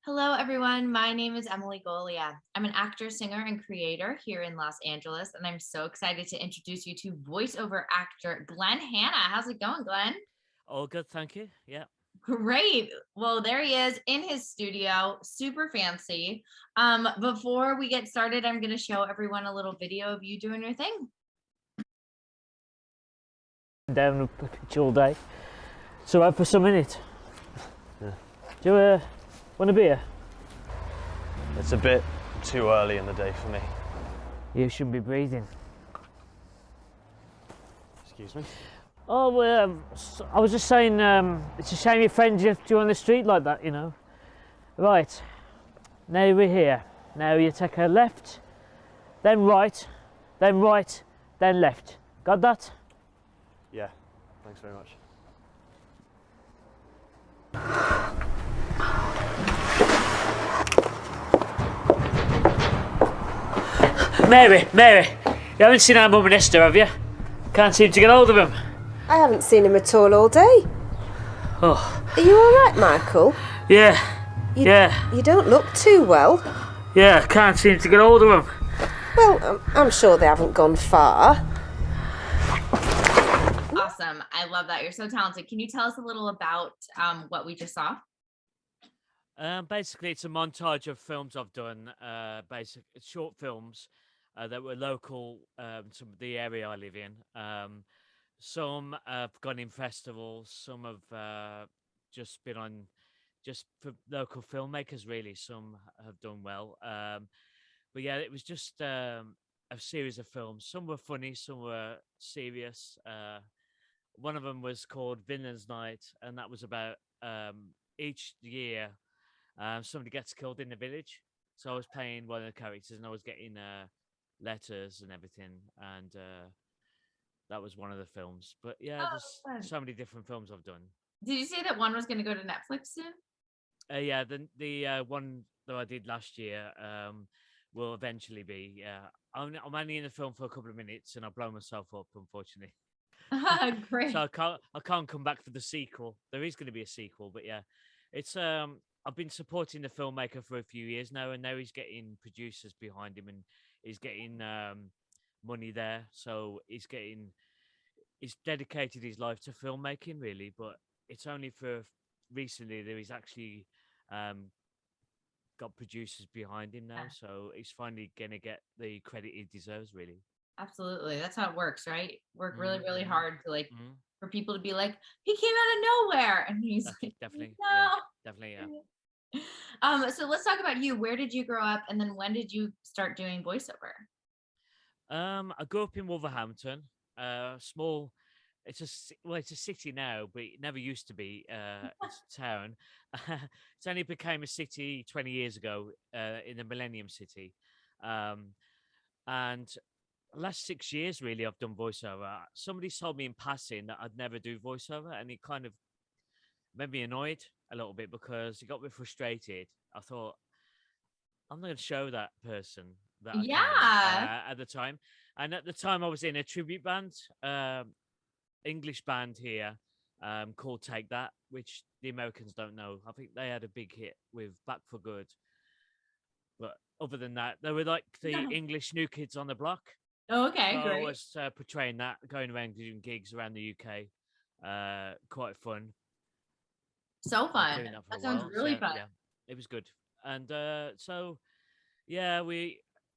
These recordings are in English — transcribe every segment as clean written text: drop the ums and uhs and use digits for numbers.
Hello, everyone. My name is Emily Golia. I'm an actor, singer, and creator here in Los Angeles, and I'm so excited to introduce you to voiceover actor Glenn Hanna. How's it going, Glenn? All good, thank you. Yeah. Great. Well, there he is in his studio, super fancy. Before we get started, I'm going to show everyone a little video of you doing your thing. Down a pitch all day. So out for some minute. Yeah. Do you want a beer? It's a bit too early in the day for me. You shouldn't be breathing. Excuse me? Oh, I was just saying, it's a shame your friends left you on the street like that, you know. Right, now we're here. Now you take a left, then right, then right, then left. Got that? Yeah, thanks very much. Mary, you haven't seen our mum and Esther, have you? Can't seem to get hold of them. I haven't seen him at all day. Oh. Are you all right, Michael? Yeah. You don't look too well. Yeah, can't seem to get hold of them. Well, I'm sure they haven't gone far. Awesome. I love that. You're so talented. Can you tell us a little about what we just saw? Basically, it's a montage of films I've done, short films that were local to the area I live in. Some have gone in festivals, some have just been on just for local filmmakers, really. Some have done well. But yeah, it was just a series of films. Some were funny, some were serious. One of them was called Villain's Night, and that was about each year somebody gets killed in the village. So I was playing one of the characters, and I was getting letters and everything, and that was one of the films. But yeah, there's so many different films I've done. Did you say that one was going to go to Netflix soon? Yeah, the one that I did last year will eventually be. Yeah, I'm only in the film for a couple of minutes, and I blow myself up, unfortunately. Great. So I can't come back for the sequel. There is going to be a sequel, but yeah, it's I've been supporting the filmmaker for a few years now, and now he's getting producers behind him, and he's getting money there. So he's dedicated his life to filmmaking, really. But it's only for recently that he's actually got producers behind him now. So he's finally gonna get the credit he deserves, really. Absolutely. That's how it works, right? Work really, really hard to for people to be like, he came out of nowhere. And he's like, definitely, no. yeah, definitely, yeah. So let's talk about you. Where did you grow up, and then when did you start doing voiceover? I grew up in Wolverhampton, small. It's a city now, but it never used to be. It's a town. It's only became a city 20 years ago, in the Millennium City, and last 6 years really I've done voiceover. Somebody told me in passing that I'd never do voiceover, and it kind of made me annoyed a little bit because it got me frustrated. I thought, I'm not going to show that person that I can at the time. And at the time I was in a tribute band, English band here, called Take That, which the Americans don't know. I think they had a big hit with Back for Good. But other than that, they were like the English New Kids on the Block. Oh, okay, so great. I was portraying that, going around doing gigs around the UK. Quite fun. So fun. That sounds really fun. Yeah, it was good. And so, yeah,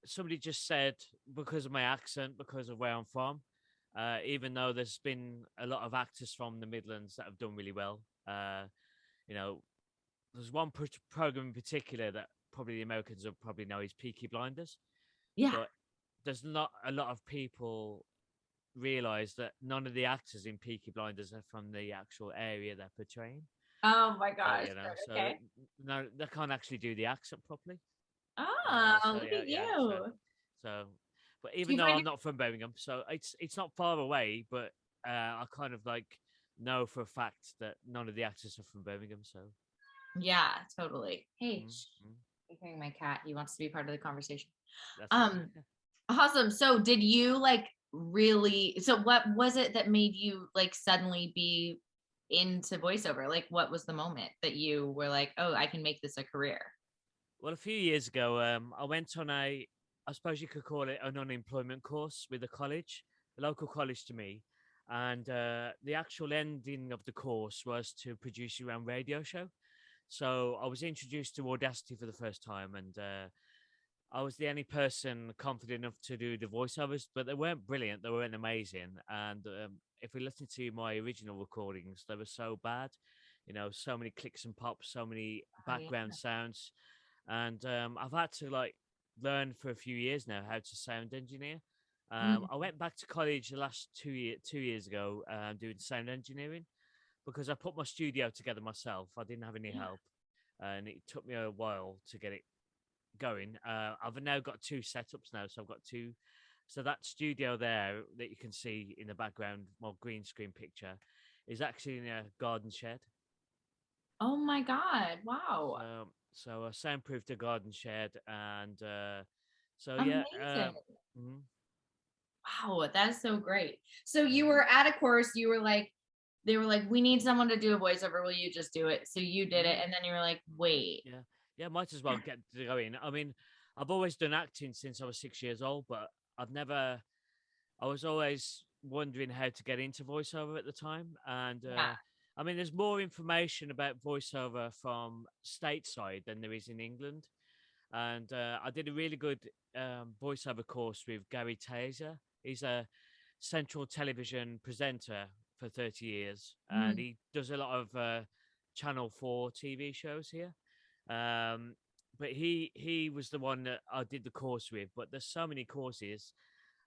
somebody just said, because of my accent, because of where I'm from, even though there's been a lot of actors from the Midlands that have done really well, you know, there's one program in particular that probably the Americans will probably know is Peaky Blinders. Yeah. But there's not a lot of people realize that none of the actors in Peaky Blinders are from the actual area they're portraying. Oh my gosh. So okay. No, they can't actually do the accent properly. Oh, look at you. But even though I'm not from Birmingham, so it's not far away, but I kind of like know for a fact that none of the actors are from Birmingham. So yeah, totally. Hey, I'm hearing my cat. He wants to be part of the conversation. Awesome. So did you what was it that made you suddenly be into voiceover? Like, what was the moment that you were like, oh, I can make this a career? Well, a few years ago, I went on I suppose you could call it an unemployment course with a college, a local college to me. And the actual ending of the course was to produce your own radio show. So I was introduced to Audacity for the first time, and I was the only person confident enough to do the voiceovers, but they weren't brilliant. They weren't amazing. And if we listen to my original recordings, they were so bad. You know, so many clicks and pops, so many Oh, yeah. background sounds, and I've had to like learn for a few years now how to sound engineer. I Mhm. went back to college the last 2 years ago, doing sound engineering because I put my studio together myself. I didn't have any Yeah. help, and it took me a while to get it going. I've now got two setups now, so I've got two. So that studio there that you can see in the background, my green screen picture, is actually in a garden shed. Oh my God. Wow. So I soundproofed the garden shed, and so yeah. Amazing. Mhm. Wow, that's so great. So you Mhm. were at a course, you were like, they were like, we need someone to do a voiceover. Will you just do it? So you did it. Mhm. And then you were like, wait. Yeah, yeah, might as well get going. I mean, I've always done acting since I was 6 years old, but I've never. I was always wondering how to get into voiceover at the time, and Yeah. I mean, there's more information about voiceover from stateside than there is in England. And I did a really good voiceover course with Gary Taser. He's a central television presenter for 30 years, and Mhm. he does a lot of Channel 4 TV shows here. Um, but he was the one that I did the course with. But there's so many courses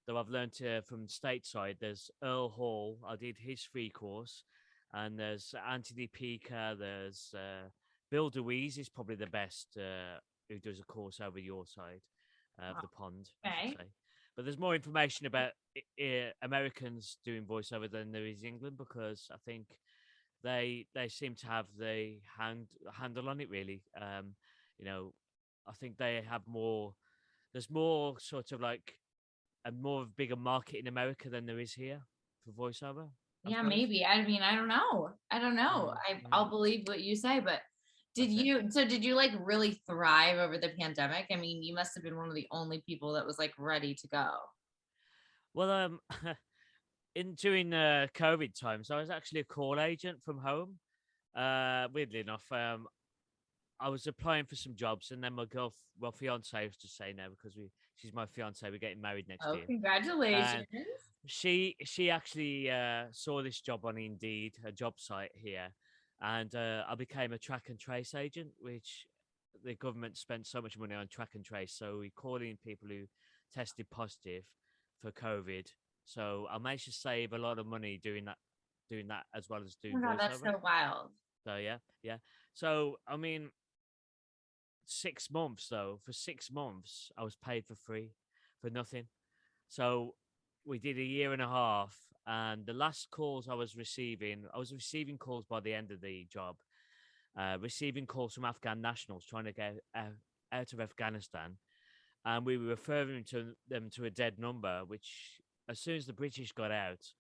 that I've learned from stateside. There's Earl Hall. I did his free course, and there's Anthony Pica. There's Bill DeWeese is probably the best who does a course over your side of Wow. the pond, I should Okay. say. But there's more information about Americans doing voiceover than there is England because I think they seem to have the handle on it really. You know, I think they have more. There's more sort of like a more of a bigger market in America than there is here for voiceover, I Yeah, suppose. maybe. I mean, I don't know. I don't know. Mm, I'll mm, believe what you say, but that's it. did you like really thrive over the pandemic? I mean, you must have been one of the only people that was like ready to go. Well, in during COVID times, I was actually a call agent from home. Weirdly enough, I was applying for some jobs, and then well, fiance, I have to say now because she's my fiance. We're getting married next Oh, year, congratulations. and she actually saw this job on Indeed, a job site here, and I became a track and trace agent, which the government spent so much money on track and trace. So we called in people who tested positive for COVID. So I managed to save a lot of money doing that as well as Oh doing my God, that's voiceover. so wild. So yeah, yeah. So I mean, 6 months though. For 6 months, I was paid for free, for nothing. So we did a year and a half, and the last calls I was receiving calls by the end of the job, receiving calls from Afghan nationals trying to get out of Afghanistan, and we were referring them to a dead number. Which, as soon as the British got out,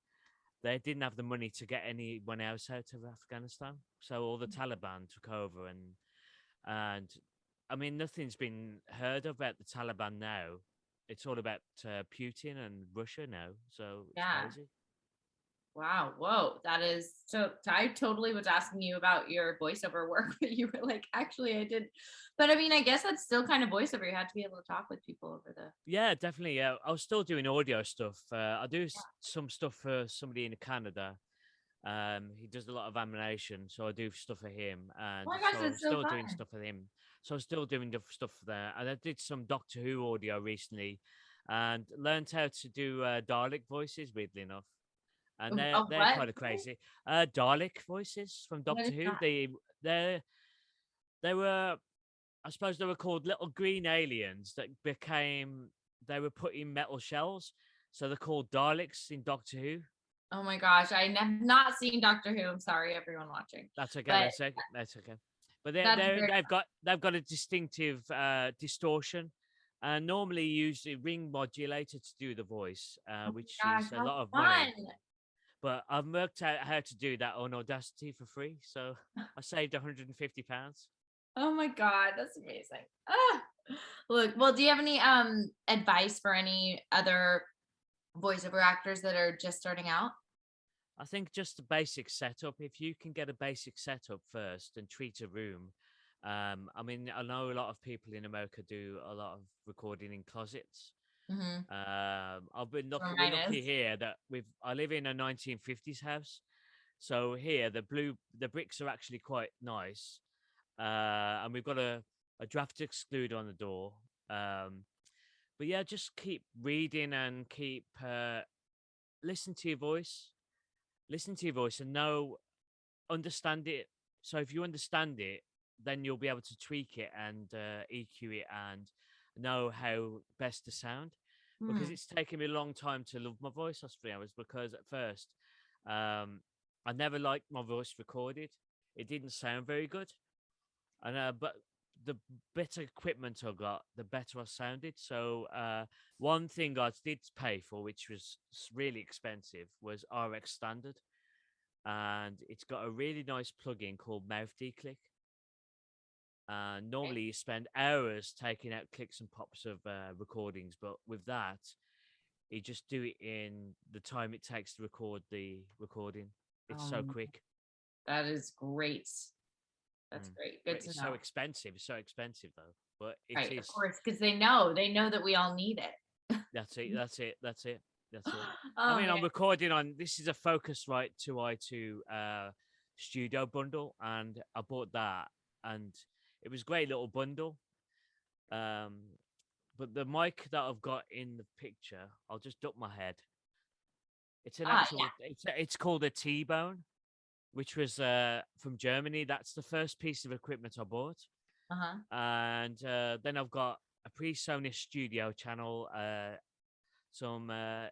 they didn't have the money to get anyone else out of Afghanistan. So all the Taliban took over, and I mean, nothing's been heard about the Taliban now. It's all about Putin and Russia now. So it's Yeah. crazy. Wow. Whoa. That is so. I totally was asking you about your voiceover work, but you were like, actually, I did. But I mean, I guess that's still kind of voiceover. You had to be able to talk with people over the. Yeah, definitely. Yeah, I was still doing audio stuff. I do some stuff for somebody in Canada. He does a lot of animation, so I do stuff for him, Oh and my gosh, so I'm that's so still doing fun. stuff for him. So I'm still doing the stuff there, and I did some Doctor Who audio recently, and learned how to do Dalek voices. Weirdly enough, and Of they're what? kind of crazy. Dalek voices from What Doctor is Who. that? They they were, I suppose they were called little green aliens that became. They were put in metal shells, so they're called Daleks in Doctor Who. Oh my gosh, I have not seen Doctor Who. I'm sorry, everyone watching, That's okay. but That's okay. That's okay. But that's very. they've got a distinctive distortion, and normally use a ring modulator to do the voice, Oh which my gosh, is a how lot of fun! money. But I've worked out how to do that on Audacity for free, so I saved £150. Oh my God, that's amazing. Look, well, do you have any advice for any other voiceover actors that are just starting out? I think just the basic setup. If you can get a basic setup first and treat a room. I mean, I know a lot of people in America do a lot of recording in closets. Mm-hmm. I've been Where lucky. We're mine lucky is. here that I live in a 1950s house, so here the bricks are actually quite nice, and we've got a draft excluder on the door. But yeah, just keep reading and keep listen to your voice, and understand it. So if you understand it, then you'll be able to tweak it and EQ it and know how best to sound. Because Hmm. it's taken me a long time to love my voice, I was because at first I never liked my voice recorded. It didn't sound very good. And but the better equipment I got, the better I sounded. So one thing I did pay for, which was really expensive, was RX Standard, and it's got a really nice plugin called Mouth Declick. Okay. Normally you spend hours taking out clicks and pops of recordings, but with that, you just do it in the time it takes to record the recording. It's so Um, quick. that is great. That's Mm. great. But Good to it's so know. expensive. It's so expensive though. But it Right, of is. course, because they know that we all need it. That's it. That's it. That's it. That's it. I Oh mean, man. I'm recording on. This is a Focusrite 2i2 studio bundle, and I bought that, and it was a great little bundle. Um, but the mic that I've got in the picture, I'll just duck my head. It's an Yeah. actual. It's called a T-Bone, which was from Germany. That's the first piece of equipment I bought, Uh-huh. and then I've got a pre-Sony studio channel, some a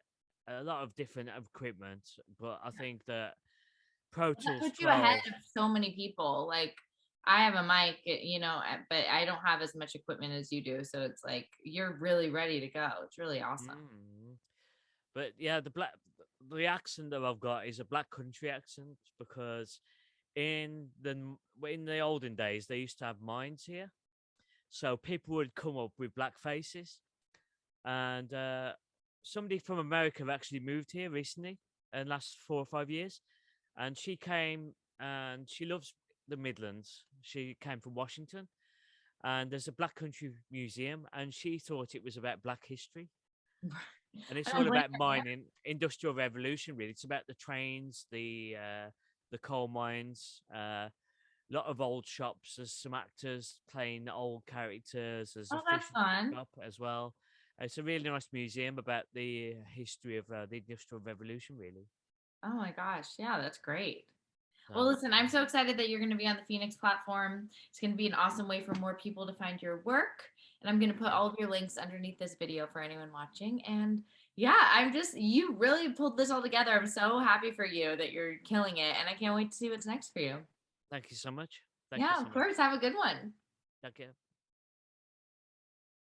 lot of different equipment. But I think that Pro Well, that Tools puts you ahead 12. of so many people. Like I have a mic, but I don't have as much equipment as you do. So it's like you're really ready to go. It's really awesome. Mm. But yeah, the accent that I've got is a black country accent because in the olden days they used to have mines here, so people would come up with black faces, and somebody from America actually moved here recently in the last 4 or 5 years, and she came and she loves the Midlands. She came from Washington, and there's a Black Country Museum, and she thought it was about Black history. And I it's don't all blame about her. mining, industrial revolution. Really, it's about the trains, the coal mines. A lot of old shops. There's some actors playing old characters. There's a Oh, that's fish fun. shop as well. It's a really nice museum about the history of the industrial revolution. Really. Oh my gosh. Yeah, that's great. Well, So, listen, I'm so excited that you're going to be on the Phoenix platform. It's going to be an awesome way for more people to find your work. And I'm going to put all of your links underneath this video for anyone watching. And yeah, you really pulled this all together. I'm so happy for you that you're killing it. And I can't wait to see what's next for you. thank you so much. Thank you Yeah, so of much. course. Have a good one. Thank you.